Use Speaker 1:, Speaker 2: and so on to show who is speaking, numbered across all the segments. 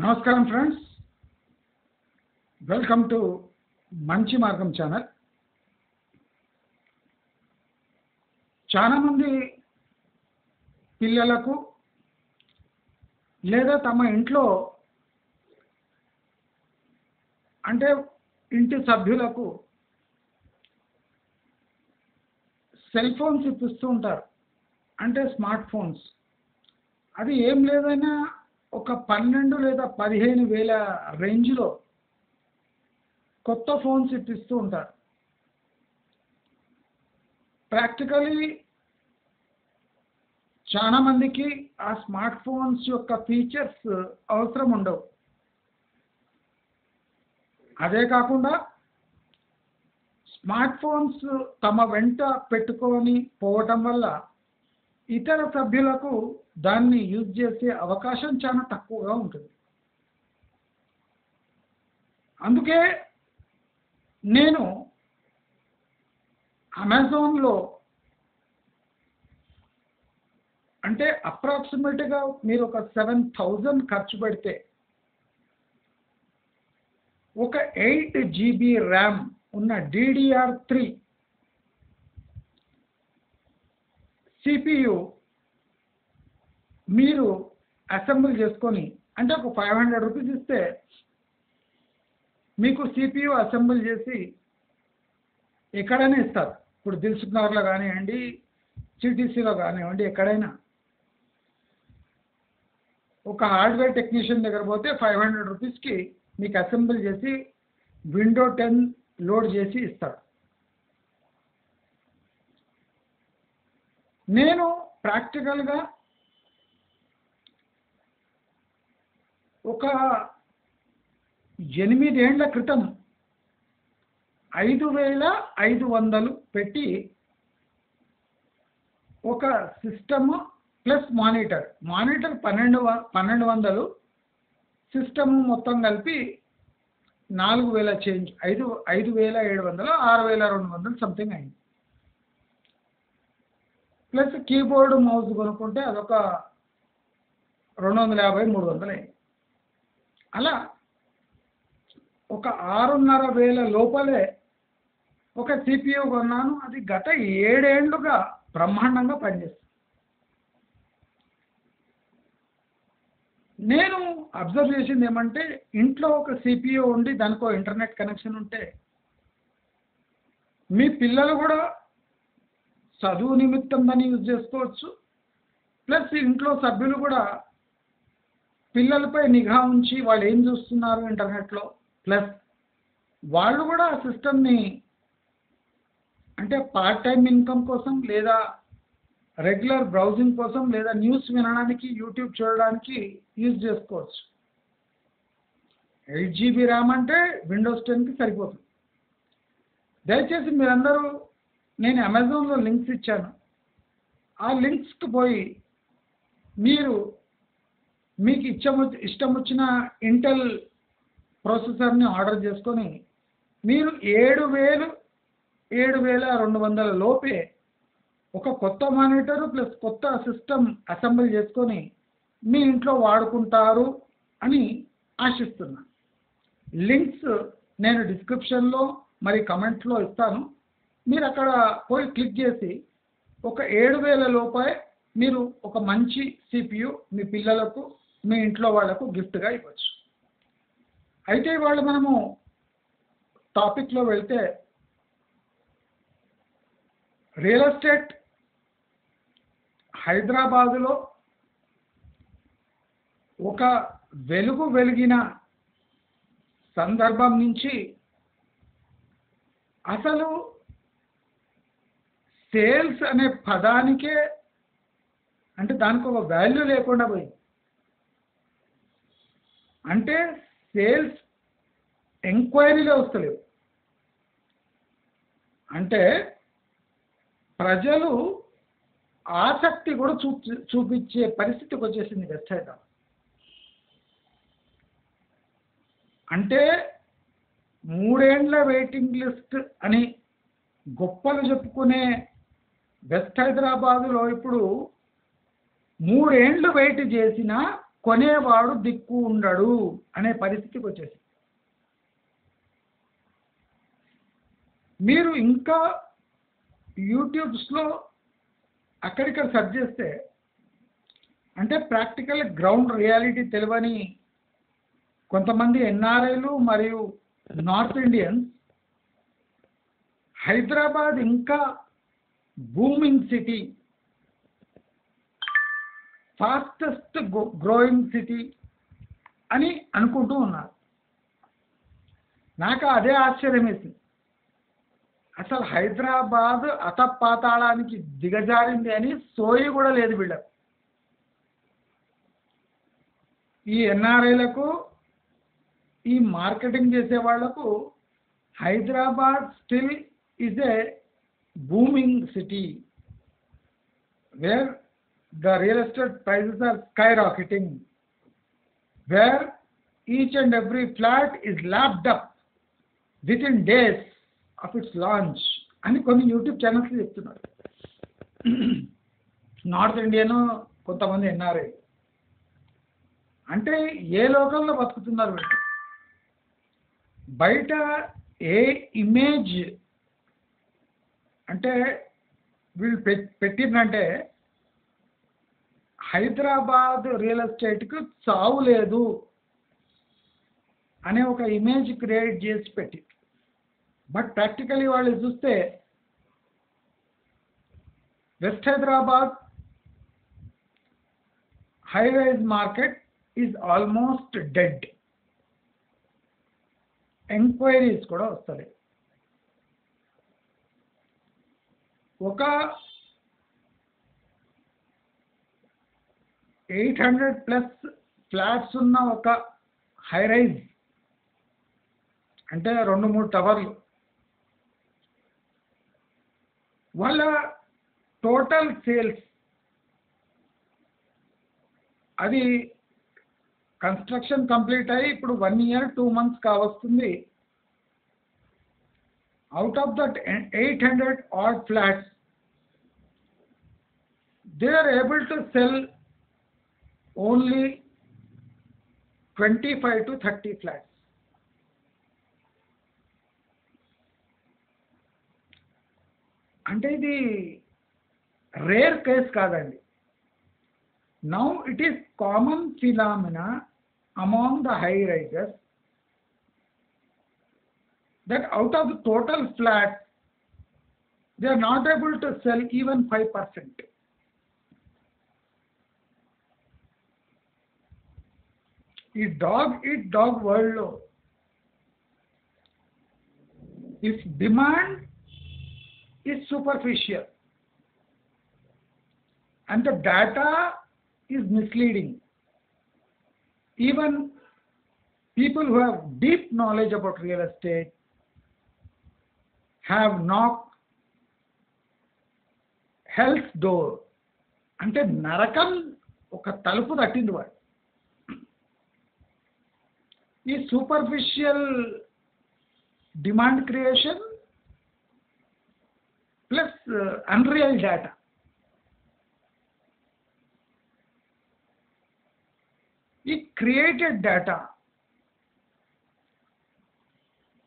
Speaker 1: నమస్కారం friends, welcome to మంచి మార్గం ఛానల్. చాలామంది పిల్లలకు లేదా తమ ఇంట్లో అంటే ఇంటి సభ్యులకు సెల్ ఫోన్స్ ఇప్పిస్తూ ఉంటారు. అంటే స్మార్ట్ ఫోన్స్. అది ఏం లేదైనా ఒక 12 లేదా 15 వేల రేంజ్లో కొత్త ఫోన్స్ ఇప్పిస్తూ ఉంటారు. ప్రాక్టికలీ చాలా మందికి ఆ స్మార్ట్ ఫోన్స్ యొక్క ఫీచర్స్ అవసరం ఉండవు. అదే కాకుండా స్మార్ట్ ఫోన్స్ తమ వెంట పెట్టుకొని పోవటం వల్ల ఇతర సభ్యులకు దాన్ని యూజ్ చేసే అవకాశం చాలా తక్కువగా ఉంటుంది. అందుకే నేను అమెజాన్లో అంటే అప్రాక్సిమేట్గా మీరు ఒక 7,000 ఖర్చు పెడితే ఒక 8 GB ర్యామ్ ఉన్న DDR3 CPU మీరు అసెంబుల్ చేసుకొని, అంటే ఒక 500 రూపీస్ ఇస్తే మీకు CPU అసెంబుల్ చేసి ఎక్కడైనా ఇస్తారు. ఇప్పుడు దిల్సుఖ్నగర్లో కానివ్వండి, సిటీసీలో కానివ్వండి, ఎక్కడైనా ఒక హార్డ్వేర్ టెక్నీషియన్ దగ్గర పోతే 500 రూపీస్కి మీకు అసెంబుల్ చేసి విండో 10 లోడ్ చేసి ఇస్తారు. నేను ప్రాక్టికల్గా ఒక 8 ఏళ్ల క్రితం 5,500 పెట్టి ఒక సిస్టమ్ ప్లస్ మానిటర్ 1200, సిస్టమ్ మొత్తం కలిపి 4,000 చేంజ్, 5,700, 6,200 సంథింగ్ అయింది. ప్లస్ కీబోర్డు మౌస్ కొనుక్కుంటే అదొక 250, 300 అయింది. అలా ఒక 6,500 లోపలే ఒక CPU కొన్నాను. అది గత 7 ఏళ్లుగా బ్రహ్మాండంగా పనిచేస్తుంది. నేను అబ్జర్వ్ చేసింది ఏమంటే, ఇంట్లో ఒక CPU ఉండి దానికో ఇంటర్నెట్ కనెక్షన్ ఉంటే మీ పిల్లలు కూడా చదువు నిమిత్తం దాన్ని యూజ్ చేసుకోవచ్చు. ప్లస్ ఇంట్లో సభ్యులు కూడా పిల్లలపై నిఘా ఉంచి వాళ్ళు ఏం చూస్తున్నారు ఇంటర్నెట్లో, ప్లస్ వాళ్ళు కూడా ఆ సిస్టమ్ని అంటే పార్ట్ టైం ఇన్కమ్ కోసం, లేదా రెగ్యులర్ బ్రౌజింగ్ కోసం, లేదా న్యూస్ వినడానికి, యూట్యూబ్ చూడడానికి యూజ్ చేసుకోవచ్చు. 8 GB ర్యామ్ అంటే విండోస్ 10కి సరిపోతుంది. దయచేసి మీరందరూ, నేను అమెజాన్లో లింక్స్ ఇచ్చాను, ఆ లింక్స్కి పోయి మీరు మీకు ఇష్టం వచ్చిన ఇంటెల్ ప్రాసెసర్ని ఆర్డర్ చేసుకొని మీరు 7,200 లోపే ఒక కొత్త మానిటర్ ప్లస్ కొత్త సిస్టమ్ అసెంబుల్ చేసుకొని మీ ఇంట్లో వాడుకుంటారు అని ఆశిస్తున్నాను. లింక్స్ నేను డిస్క్రిప్షన్లో మరి కమెంట్లో ఇస్తాను. మీరు అక్కడ పోయి క్లిక్ చేసి ఒక 7,000 లోపే మీరు ఒక మంచి CPU మీ పిల్లలకు, మీ ఇంట్లో వాళ్లకు గిఫ్ట్గా ఇవ్వచ్చు. అయితే ఇవాళ మనము టాపిక్లో వెళ్తే, రియల్ ఎస్టేట్ హైదరాబాదులో ఒక వెలిగిన సందర్భం నుంచి అసలు సేల్స్ అనే పదానికే అంటే దానికి ఒక వాల్యూ లేకుండా పోయింది. అంటే సేల్స్ ఎంక్వైరీలే వస్తలేవు. అంటే ప్రజలు ఆసక్తి కూడా చూపించే పరిస్థితికి వచ్చేసింది వెబ్సైట్. అంటే 3 ఏండ్ల వెయిటింగ్ లిస్ట్ అని గొప్పలు చెప్పుకునే వెస్ట్ హైదరాబాదులో ఇప్పుడు 3 ఏండ్లు వెయిట్ చేసినా కొనేవాడు దిక్కు ఉండడు అనే పరిస్థితికి వచ్చేసి మీరు ఇంకా యూట్యూబ్స్లో అక్కడిక్కడ సెర్చ్ చేస్తే అంటే ప్రాక్టికల్ గ్రౌండ్ రియాలిటీ తెలియని కొంతమంది ఎన్ఆర్ఐలు మరియు నార్త్ ఇండియన్స్ హైదరాబాద్ ఇంకా booming city, fastest growing city అని అనుకుంటూ ఉన్నారు. నాకు అదే ఆశ్చర్యం వేసింది. అసలు హైదరాబాద్ అతపాతాళానికి దిగజారింది అని సోయి కూడా లేదు వీళ్ళకు. ఈ ఎన్ఆర్ఐలకు, ఈ మార్కెటింగ్ చేసే వాళ్లకు Hyderabad still is a booming city wear the real estate prices are skyrocketing, where each and every flat is lapped up within days of its launch అని కొన్ని యూట్యూబ్ ఛానల్స్ చెప్తున్నారు. నార్త్ ఇండియన్ కొంతమంది ఎన్ఆర్ఐ అంటే ఏ లోకంలో బతుకుతున్నారు వీళ్ళు? బయట ఏ ఇమేజ్ అంటే వీళ్ళు పెట్టిందంటే హైదరాబాద్ రియల్ ఎస్టేట్కు చావు లేదు అనే ఒక ఇమేజ్ క్రియేట్ చేసి పెట్టి, బట్ ప్రాక్టికలీ వాళ్ళు చూస్తే west Hyderabad high rise market is almost dead. Enquiries కూడా వస్తాయి. ఒక 800+ ఫ్లాట్స్ ఉన్న ఒక హై రైజ్ అంటే 2-3 టవర్లు, వాళ్ళ టోటల్ సేల్స్ అది కన్స్ట్రక్షన్ కంప్లీట్ అయ్యి ఇప్పుడు 1 year 2 months కావస్తుంది. Out of that 800 odd flats, they are able to sell only 25 to 30 flats. అంటే ఇది రేర్ కేస్ కాదండి. Now it is common phenomena among the high Risers that out of the total flats they are not able to sell even 5%. ఈ dog eat dog వరల్డ్లో if demand is superficial and the data is misleading, even people who have deep knowledge about real estate have knocked hell's door. అంటే నరకం ఒక తలుపు తట్టింది వాడు. ఈ superficial demand creation plus unreal data, ఈ created data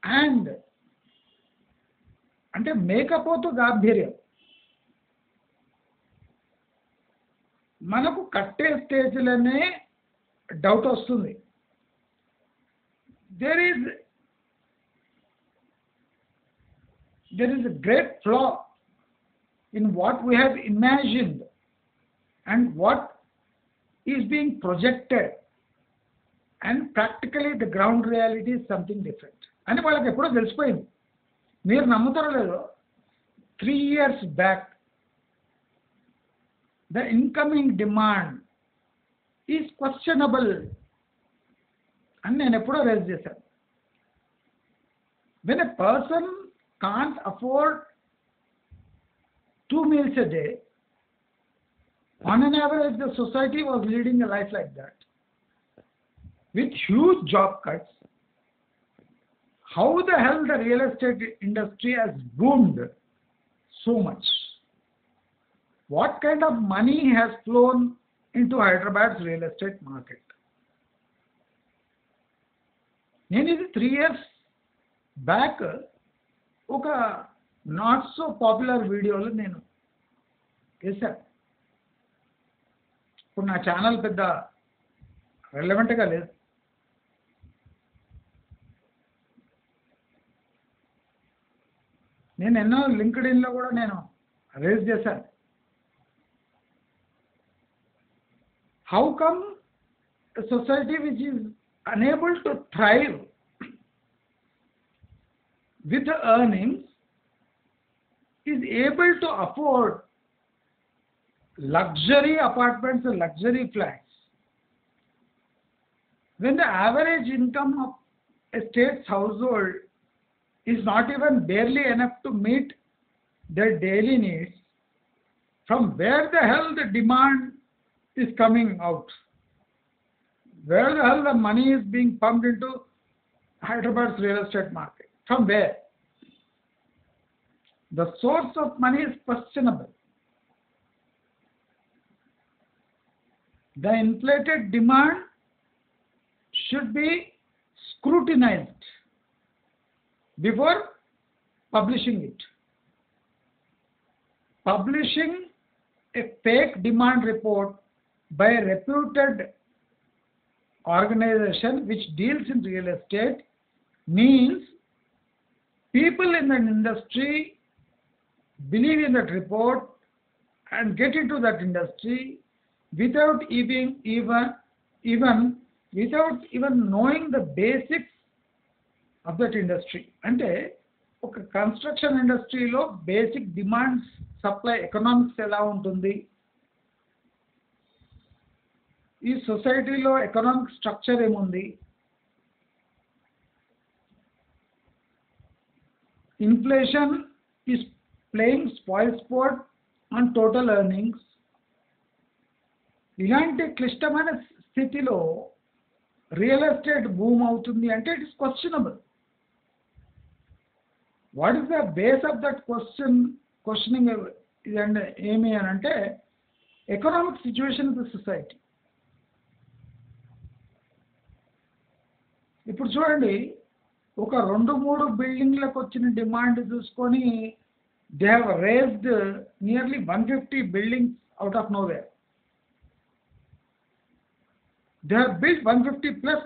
Speaker 1: and అంటే మేకపోతు గాంభీర్యం మనకు కట్టే స్టేజ్లోనే డౌట్ వస్తుంది. there is a great flaw in what we have imagined and what is being projected, and practically the ground reality is something different అని వాళ్ళకి ఎప్పుడో తెలిసిపోయింది. మీరు నమ్ముతారో లేదో 3 years back the incoming demand is questionable అని నేను ఎప్పుడో రేజ్ చేశాను. when a person can't afford 2 meals a day, on an average the society was leading a life like that with huge job cuts. How the hell the real estate industry has boomed so much? What kind of money has flown into Hyderabad's real estate market. నేను ఇది 3 years back ఒక not so popular వీడియోలో నేను వేశాను. ఇప్పుడు నా channel పెద్ద రెలవెంట్గా లేదు. నేను ఎన్నో లింక్డ్ఇన్లో కూడా నేను రేజ్ చేశాను. How come a society which is unable to thrive with the earnings is able to afford luxury apartments and luxury flats when the average income of a state's household is not even barely enough to meet their daily needs? From where the hell the demand is coming out? Where the hell the money is being pumped into Hyderabad's real estate market? From where? The source of money is questionable. The inflated demand should be scrutinized before publishing it. Publishing a fake demand report by a reputed organization which deals in real estate means people in the industry believe in that report and get into that industry without even knowing the basics of that industry. అంటే ఒక construction ఇండస్ట్రీలో basic demands supply economics ఎలా ఉంటుంది, ఈ సొసైటీలో economic structure ఏముంది, inflation is playing spoil sport on total earnings. ఇలాంటి క్లిష్టమైన స్థితిలో రియల్ ఎస్టేట్ బూమ్ అవుతుంది అంటే it is questionable. What is the base of that questioning ఇదంటే ఏమి అని అంటే economic situation of the society. ఇప్పుడు చూడండి, ఒక 2-3 బిల్డింగ్లకు వచ్చిన డిమాండ్ చూసుకొని they have raised nearly 150 buildings out of nowhere. They have built 150 plus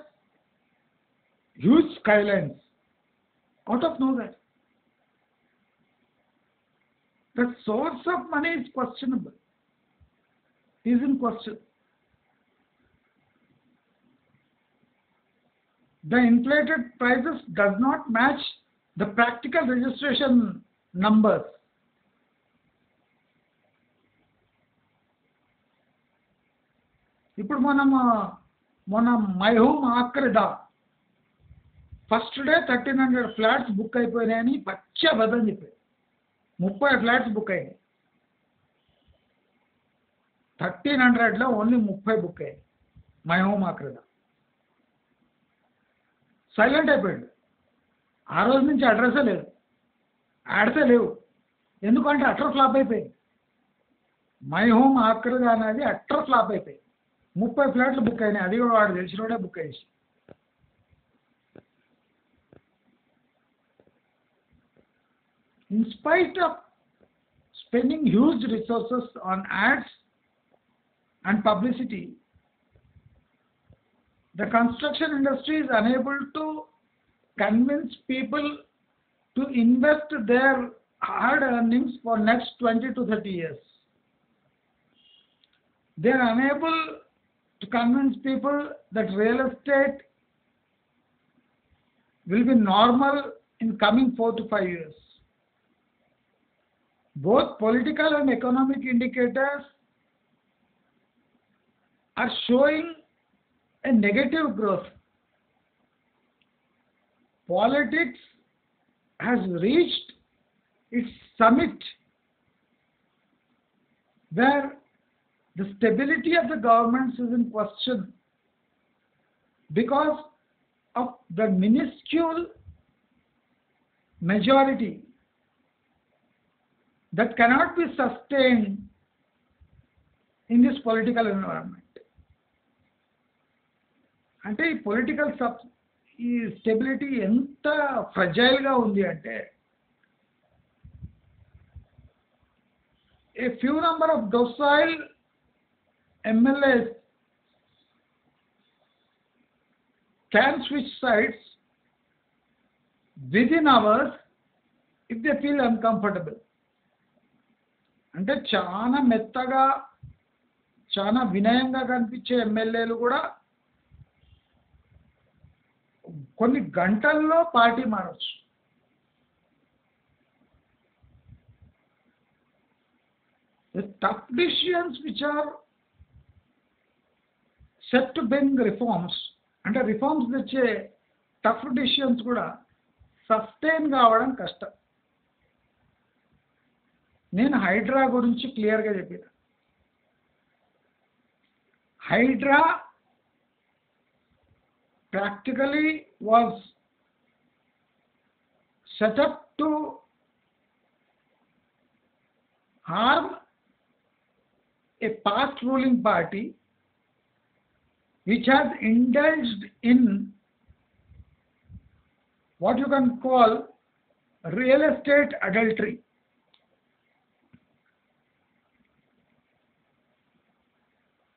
Speaker 1: huge skylines out of nowhere. The source of money is questionable, is in question. The inflated prices does not match the practical registration numbers. ఇప్పుడు మన my home ఆక్రిదా first day 1300 flats book అయిపోయినాయని పచ్చబద్ధం చెప్పారు. 30 flats book అయినాయి. 1300లో only 30 book అయ్యాయి. My home ఆక్రిదా సైలెంట్ అయిపోయాడు. ఆ రోజు నుంచి అడ్రస్సే లేదు, యాడ్సే లేవు. ఎందుకంటే అట్టర్ ఫ్లాప్ అయిపోయింది. మై హోమ్ ఆక్రిదా అనేది అట్టర్ ఫ్లాప్ అయిపోయింది. 30 ఫ్లాట్లు బుక్ అయినాయి. అది కూడా వాడు తెలిసినోడే book అయ్యేసి. In spite of spending huge resources on ads and publicity, the construction industry is unable to convince people to invest their hard earnings for next 20 to 30 years. They are unable to convince people that real estate will be normal in coming 4 to 5 years. Both political and economic indicators are showing a negative growth. Politics has reached its summit where the stability of the governments is in question because of the minuscule majority that cannot be sustained in this political environment. అంటే ఈ political ఈ stability ఎంత ఫ్రజైల్గా ఉంది అంటే a few number of docile MLAs can switch sides within hours if they feel uncomfortable. అంటే చాలా మెత్తగా చాలా వినయంగా కనిపించే ఎమ్మెల్యేలు కూడా కొన్ని గంటల్లో పార్టీ మారచ్చు. The tough decisions which are set to bring reforms, అంటే రిఫార్మ్స్ తెచ్చే టఫ్ డిసిషన్స్ కూడా సస్టైన్ కావడం కష్టం. నేను హైడ్రా గురించి క్లియర్గా చెప్పిన. Hydraa practically was set up to harm a past ruling party which has indulged in what you can call real estate adultery.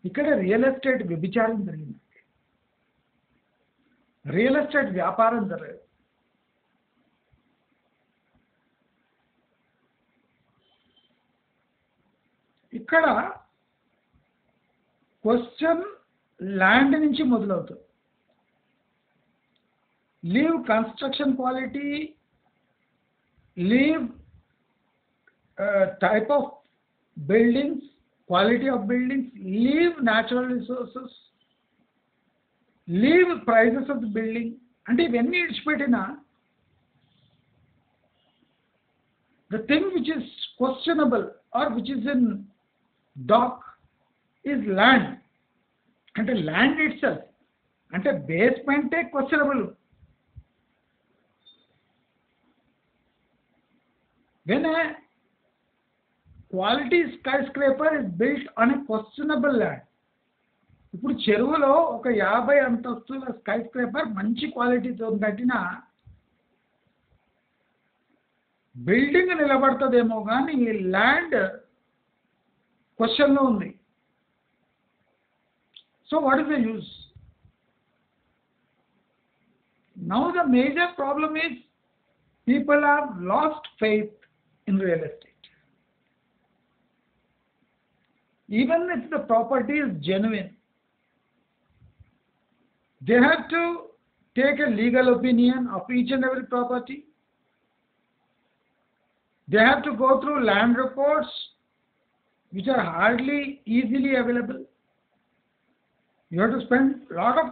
Speaker 1: ఇక్కడ రియల్ ఎస్టేట్ వ్యభిచారం జరిగింది, రియల్ ఎస్టేట్ వ్యాపారం జరగదు. ఇక్కడ క్వశ్చన్ ల్యాండ్ నుంచి మొదలవుతుంది. Leave construction quality, leave type of buildings, quality of buildings, leave natural resources, leave prices of the building. అంటే ఇవన్నీ ఇడిచిపెట్టినా the thing which is questionable or which is in dock is land. అంటే land itself, అంటే basement questionable. When a quality skyscraper is built on a questionable land, ఇప్పుడు చెరువులో ఒక 50 అంతస్తుల sky scraper మంచి క్వాలిటీతో కట్టిన బిల్డింగ్ నిలబడుతుందేమో కానీ ల్యాండ్ క్వశ్చన్లో ఉంది. So what is the use? Now the major problem is people have lost faith in real estate. Even if the property is genuine, they have to take a legal opinion of each and every property. They have to go through land reports which are hardly easily available. You have to spend a lot of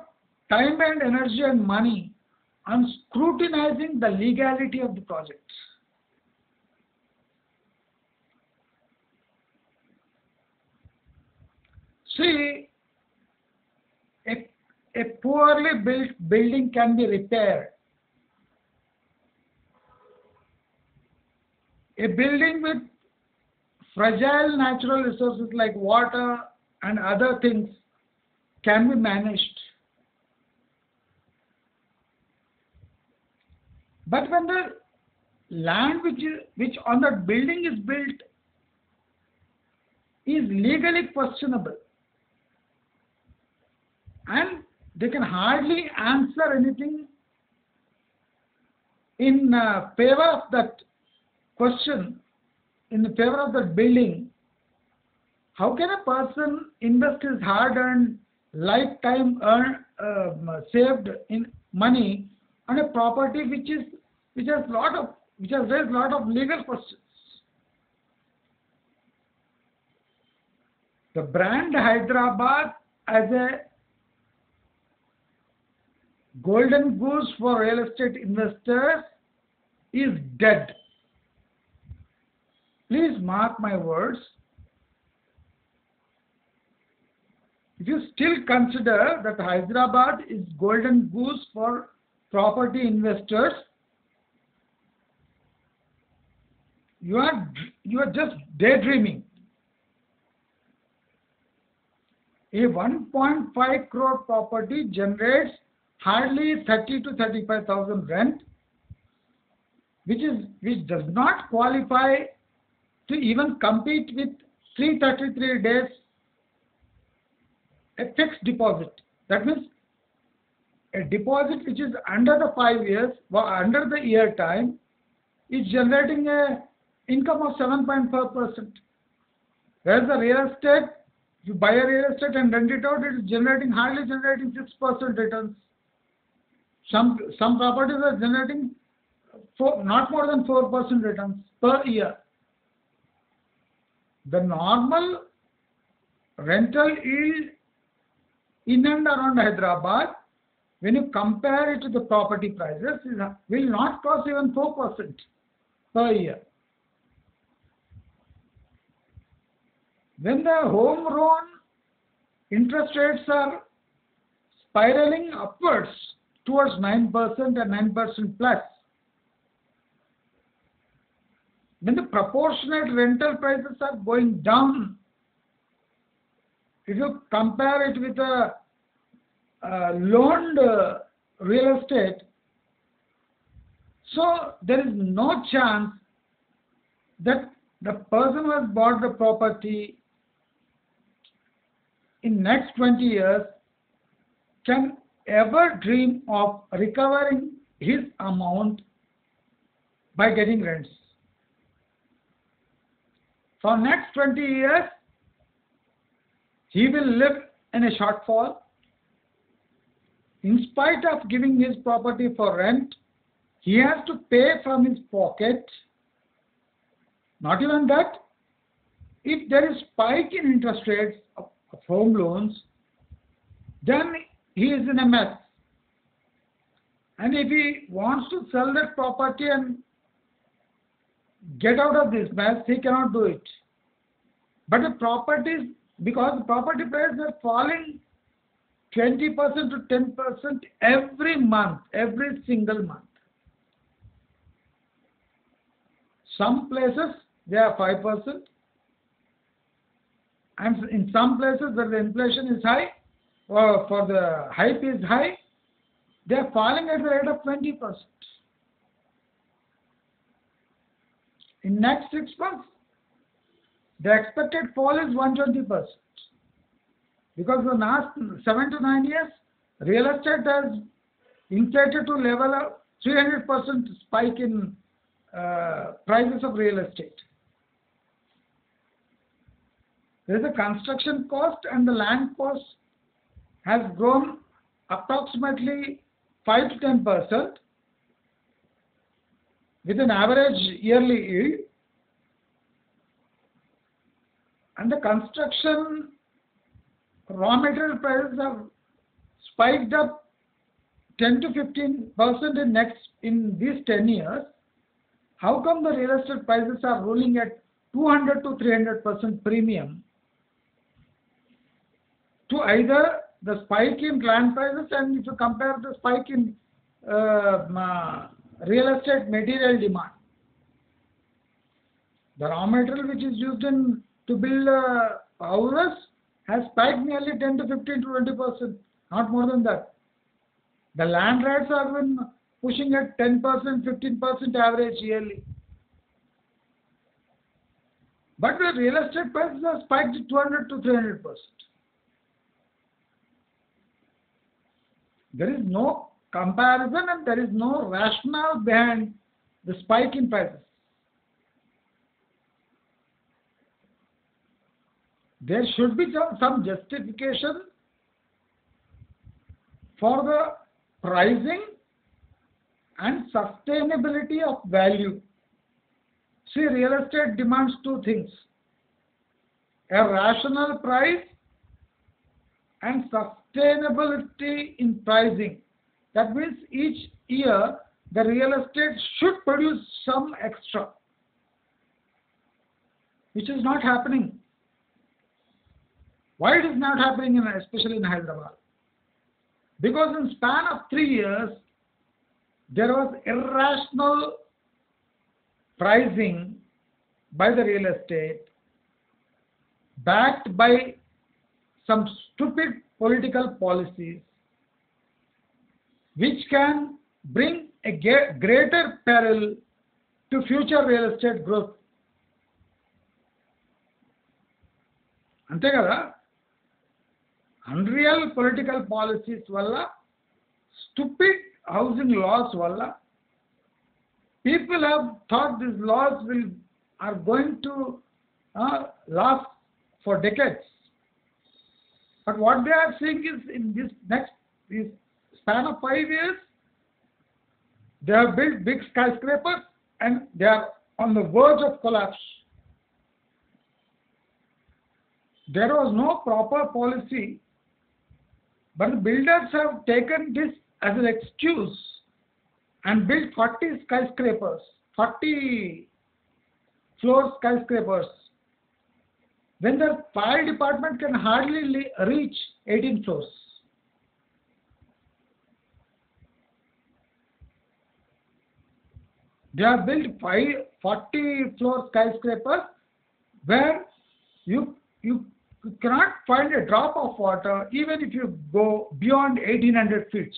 Speaker 1: time and energy and money on scrutinizing the legality of the project. See, a poorly built building can be repaired. A building with fragile natural resources like water and other things can be managed. But when the land which on that building is built is legally questionable, and they can hardly answer anything in favor of that question, in favor of that building, how can a person invest his hard-earned lifetime saved in money on a property which has raised lot of legal questions? The brand Hyderabad as a golden goose for real estate investors is dead. Please mark my words. If you still consider that Hyderabad is golden goose for property investors, you are just daydreaming. a 1.5 crore property generates hardly 30 to 35,000 rent, which does not qualify to even compete with 333 days a fixed deposit. That means a deposit which is under the 5 years or under the year time is generating a income of 7.4%. Whereas the real estate, if you buy a real estate and rent it out, it is hardly generating 6% returns. Some properties are generating not more than 4% returns per year. The normal rental yield in and around Hyderabad, when you compare it to the property prices, will not cost even 4% per year. When the home loan interest rates are spiraling upwards towards 9% and 9% plus, when the proportionate rental prices are going down, if you compare it with a loaned real estate, so there is no chance that the person who has bought the property in next 20 years can ever dream of recovering his amount by getting rents. For next 20 years, he will live in a shortfall. In spite of giving his property for rent, he has to pay from his pocket. Not even that, if there is spike in interest rates of home loans, then he is in a mess. And if he wants to sell that property and get out of this mess, he cannot do it. But the properties, because the property prices are falling 20% to 10% every month, every single month. Some places they are 5%, and in some places where the inflation is high, or for the hype is high, they are falling at the rate of 20%. In next 6 months, the expected fall is 120%. Because the last 7 to 9 years, real estate has inflated to level of 300% spike in prices of real estate. There is a construction cost and the land cost has grown approximately 5 to 10% with an average yearly yield, and the construction raw material prices have spiked up 10 to 15% in these 10 years. How come the real estate prices are ruling at 200 to 300% premium to either the spike in land prices, and if you compare the spike in real estate material demand? The raw material which is used to build houses has spiked nearly 10 to 15 to 20%, not more than that. The land rates have been pushing at 10%, 15% average yearly. But the real estate prices have spiked to 200 to 300%. There is no comparison and there is no rationale behind the spike in prices. There should be some justification for the pricing and sustainability of value. See, real estate demands two things: a rational price and sustainability in pricing. That means each year the real estate should produce some extra, which is not happening. Why it is not happening, especially in Hyderabad? Because in span of 3 years, there was irrational pricing by the real estate, backed by some stupid political policies which can bring a greater peril to future real estate growth. అంతే కదా, unreal political policies వల్ల, stupid housing laws వల్ల, people have thought these laws are going to last for decades. But what they are seeing is in this span of 5 years, they have built big skyscrapers and they are on the verge of collapse. There was no proper policy, but the builders have taken this as an excuse and built 40 skyscrapers, 40 floor skyscrapers, when the fire department can hardly reach 18 floors. They have built 40 floor skyscrapers where you cannot find a drop of water even if you go beyond 1800 feet.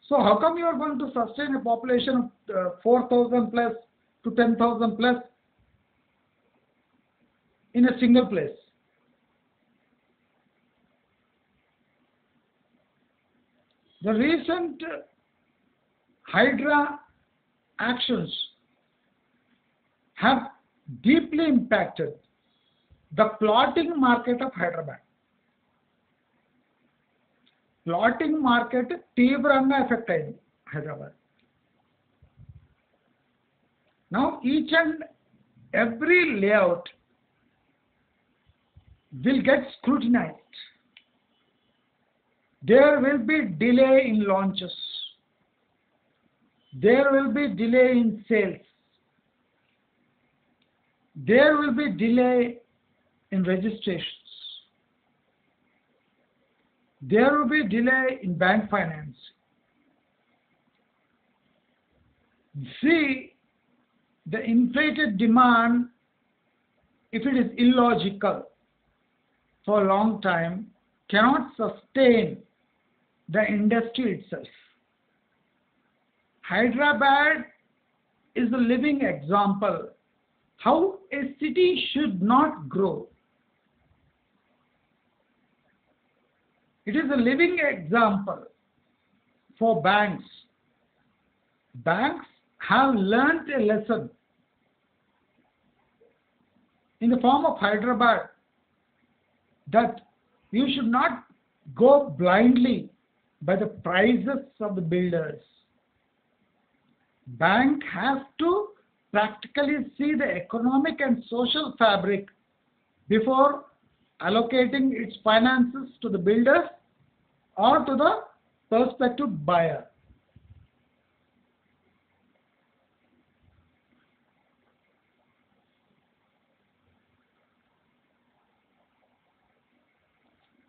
Speaker 1: So how come you are going to sustain a population of 4,000 plus to 10,000 plus in a single place? The recent Hydra actions have deeply impacted the plotting market of Hyderabad. Plotting market తీవ్రంగా effect అయింది Hyderabad. Now each and every layout will get scrutinized. There will be delay in launches. There will be delay in sales. There will be delay in registrations. There will be delay in bank finance. See, the inflated demand, if it is illogical for a long time, cannot sustain the industry itself. Hyderabad is a living example how a city should not grow. It is a living example for banks. Banks have learnt a lesson in the form of Hyderabad that you should not go blindly by the prices of the builders. Bank has to practically see the economic and social fabric before allocating its finances to the builders or to the prospective buyer.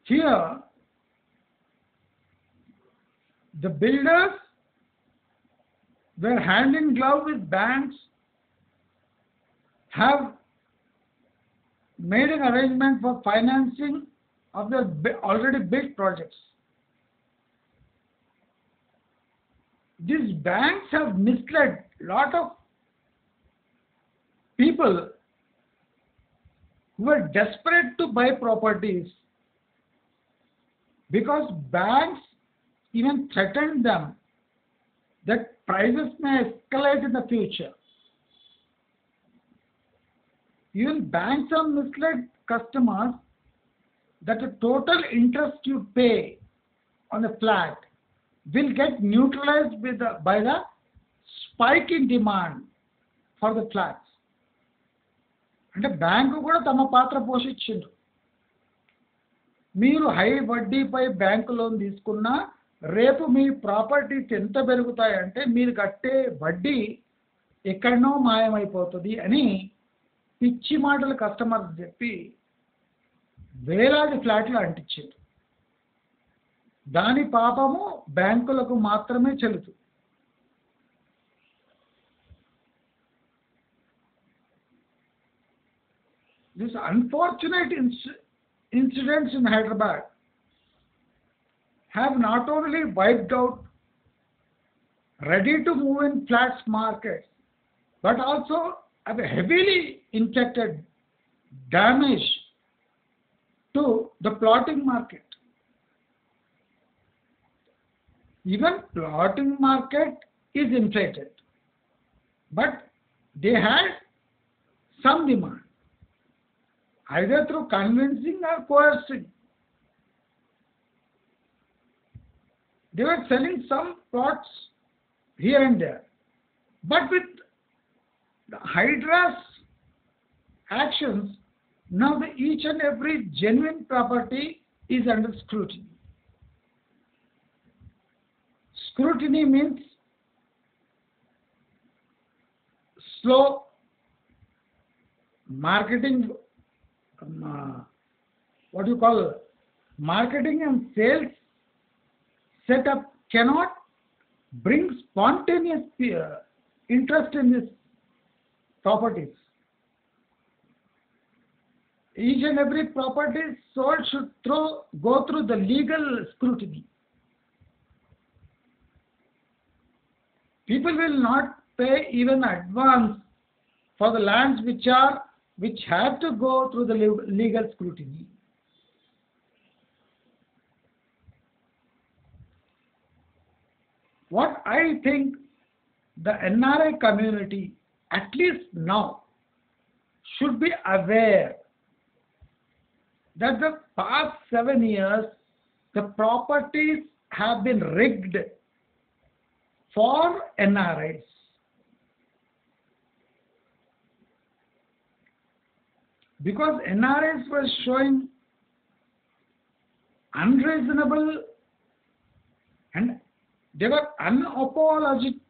Speaker 1: Here, the builders were hand in glove with banks, have made an arrangement for financing of their already built projects. These banks have misled a lot of people who were desperate to buy properties because banks even threatened them that prices may escalate in the future. Even banks have misled customers that the total interest you pay on a flat will get neutralized by the spike in demand for the flats. అంటే bank కూడా తమ పాత్ర పోషించిండ్రు. మీరు high వడ్డీపై bank loan తీసుకున్నా రేపు మీ properties ఎంత పెరుగుతాయంటే మీరు కట్టే వడ్డీ ఎక్కడనో మాయమైపోతుంది అని పిచ్చి మాటలు కస్టమర్స్ చెప్పి వేలాది ఫ్లాట్లు అంటించారు. దాని పాపము బ్యాంకులకు మాత్రమే చెల్లుతుంది. These unfortunate incidents in Hyderabad have not only wiped out ready to move in flats markets, but also have heavily inflicted damage to the plotting market. Even plotting market is inflated, but they had some demand, either through convincing or coercing. They were selling some plots here and there, but with the Hydra's actions, now each and every genuine property is under scrutiny. Scrutiny means slow marketing, what you call marketing and sales setup cannot bring spontaneous interest in these properties. Each and every property sold should go through the legal scrutiny. People will not pay even advance for the lands which have to go through the legal scrutiny. What I think the NRI community, at least now, should be aware that the past 7 years, the properties have been rigged for NRIs. Because NRIs were showing unreasonable and they were unapologetic.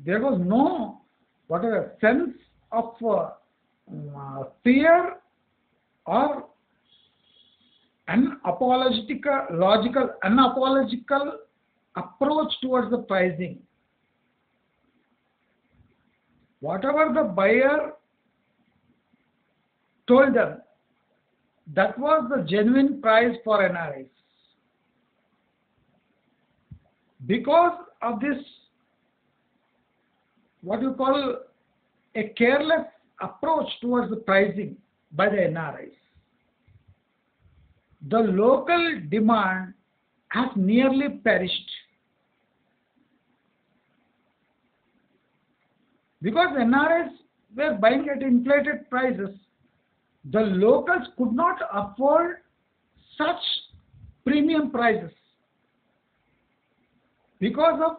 Speaker 1: There was no whatever sense of fear or unapological approach towards the pricing. Whatever the buyer told them, that was the genuine price for NRIs. Because of this, what you call a careless approach towards the pricing by the NRIs, the local demand has nearly perished. Because NRIs were buying at inflated prices, the locals could not afford such premium prices because of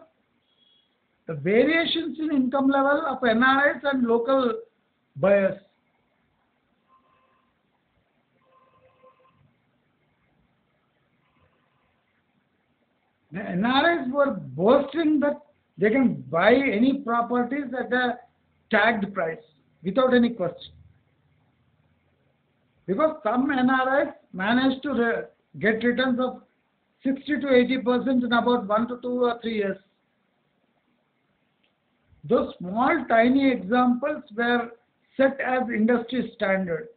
Speaker 1: the variations in income level of NRIs and local buyers. The NRIs were boasting that they can buy any properties at a tagged price without any question. Because some NRIs managed to get returns of 60 to 80% in about 1 to 2 or 3 years. Those small tiny examples were set as industry standard.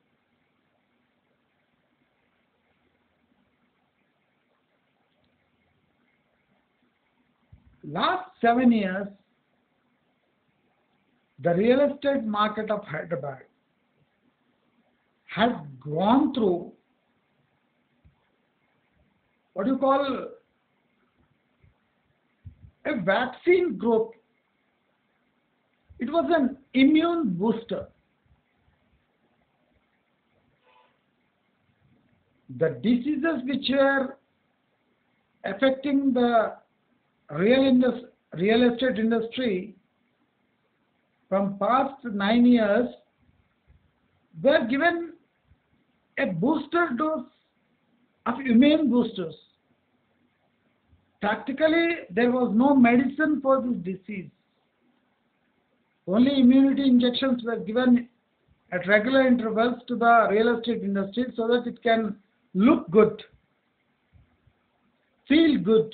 Speaker 1: Last 7 years, the real estate market of Hyderabad has gone through what you call a vaccine growth. It was an immune booster. The diseases which were affecting the real estate industry from past 9 years were given a booster dose of immune boosters. Practically, there was no medicine for this disease. Only immunity injections were given at regular intervals to the real estate industry so that it can look good, feel good.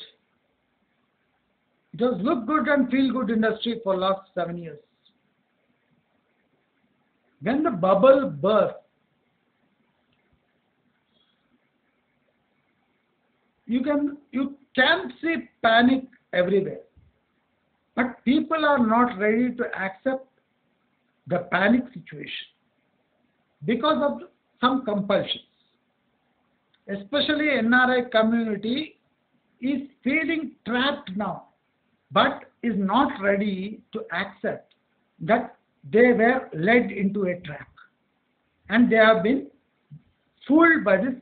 Speaker 1: It was look good and feel good industry for last 7 years. When the bubble bursts, you can see panic everywhere, but people are not ready to accept the panic situation because of some compulsions. Especially NRI community is feeling trapped now, but is not ready to accept that they were led into a trap and they have been fooled by this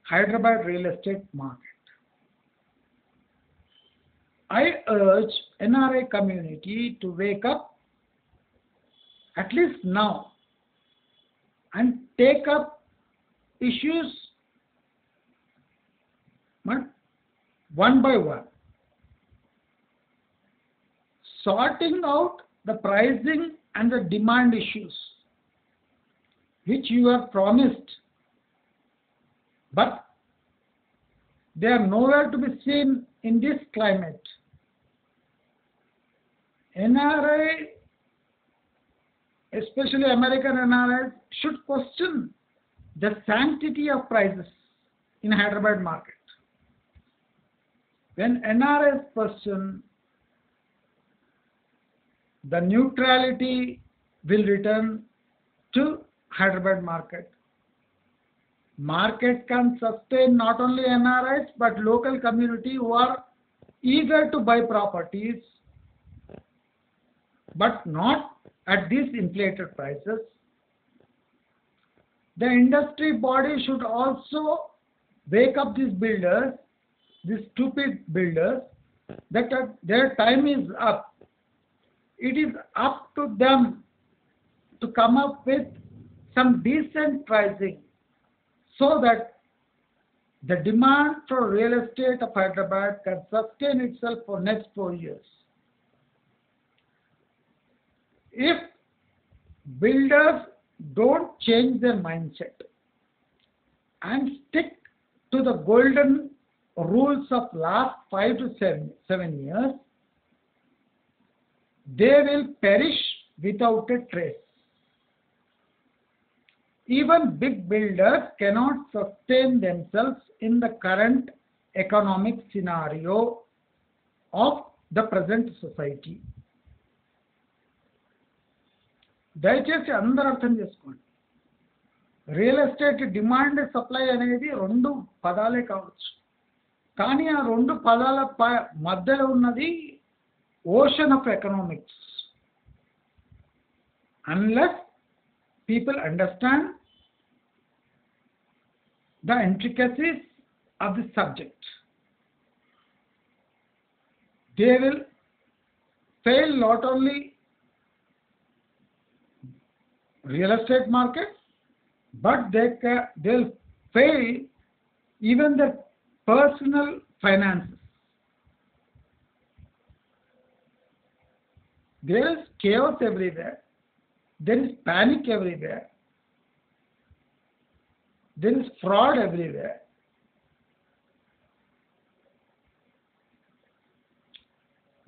Speaker 1: Hyderabad real estate market. I urge NRI community to wake up at least now and take up issues one by one, sorting out the pricing and the demand issues which you have promised, but they are nowhere to be seen in this climate. NRI, especially American NRIs, should question the sanctity of prices in Hyderabad market. When NRIs question, the neutrality will return to Hyderabad market. Market can sustain not only NRIs but local community who are eager to buy properties, but not at these inflated prices. The industry body should also wake up these builders, these stupid builders, that their time is up. It is up to them to come up with some decent pricing so that the demand for real estate of Hyderabad can sustain itself for next 4 years. If builders don't change their mindset and stick to the golden rules of last 5 to 7 years, they will perish without a trace. Even big builders cannot sustain themselves in the current economic scenario of the present society. దయచేసి అందరూ అర్థం చేసుకోండి. Real estate demand supply అనేది రెండు పదాలే కావచ్చు, కానీ ఆ రెండు పదాల మధ్యలో ఉన్నది ocean of economics. Unless people understand the intricacies of the subject, they will fail not only real estate market, but they'll fail even their personal finances. There is chaos everywhere. There is panic everywhere. There is fraud everywhere.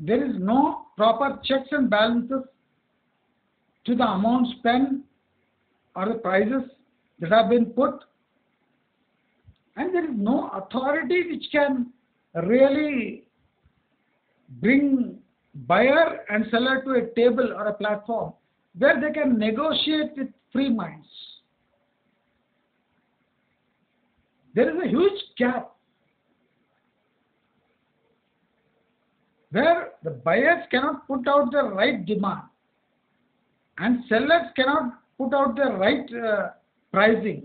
Speaker 1: There is no proper checks and balances to the amount spent or the prices that have been put. And there is no authority which can really bring buyer and seller to a table or a platform where they can negotiate with free minds. There is a huge gap where the buyers cannot put out the right demand and sellers cannot put out the right pricing.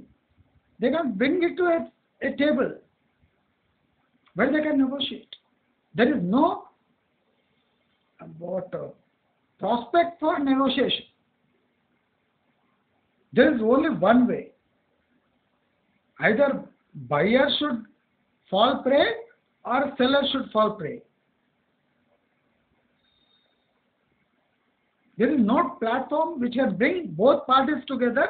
Speaker 1: They can bring it to a table where they can negotiate. There is no prospect for negotiation. There is only one way. Either buyer should fall prey or seller should fall prey. There is no platform which can bring both parties together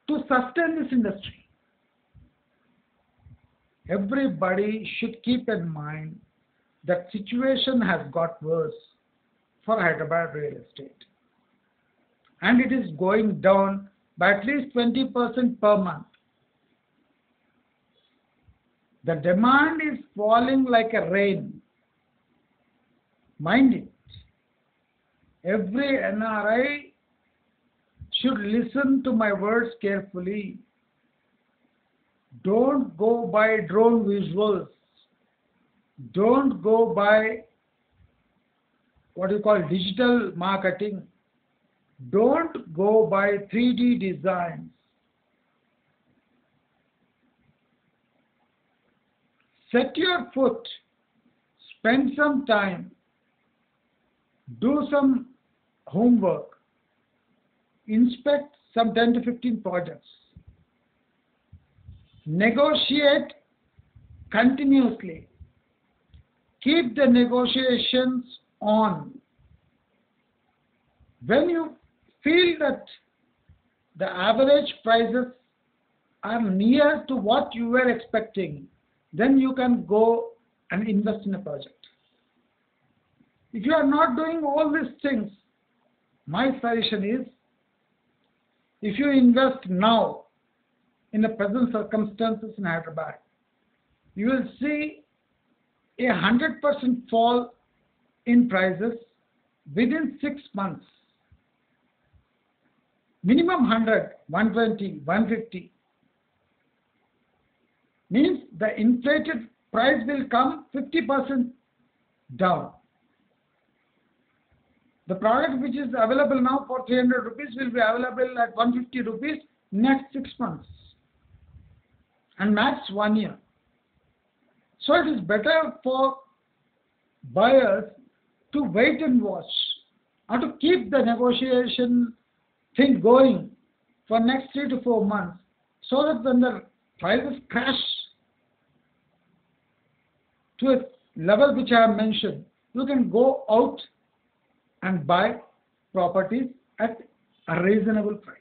Speaker 1: to sustain this industry. Everybody should keep in mind that situation has got worse for Hyderabad real estate. and it is going down by at least 20% per month. The demand is falling like a rain. Mind it. Every NRI should listen to my words carefully. Don't go by drone visuals. Don't go by what you call digital marketing. Don't go by 3D designs. Set your foot, spend some time, do some homework, inspect some 10 to 15 projects, negotiate continuously, keep the negotiations on. When you feel that the average prices are near to what you were expecting, then you can go and invest in a project. If you are not doing all these things, my suggestion is, if you invest now in the present circumstances in Hyderabad, you will see a 100% fall in prices within 6 months. Minimum 100, 120, 150. Means the inflated price will come 50% down. The product which is available now for 300 rupees will be available at 150 rupees next 6 months and max 1 year. So it is better for buyers to wait and watch, or to keep the negotiation thing going for next 3 to 4 months, so that when the prices crash to a level which I have mentioned, you can go out and buy properties at a reasonable price.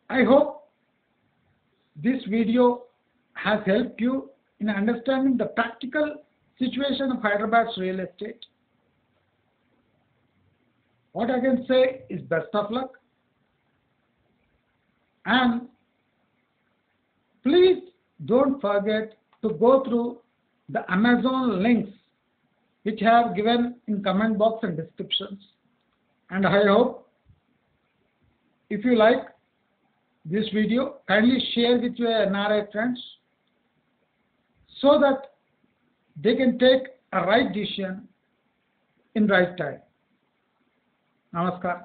Speaker 1: I hope this video has helped you in understanding the practical situation of Hyderabad's real estate. What I can say is best of luck, and please don't forget to go through the Amazon links which I have given in comment box and descriptions. And I hope if you like this video, kindly share with your NRI friends so that they can take a right decision in right time. Namaskar.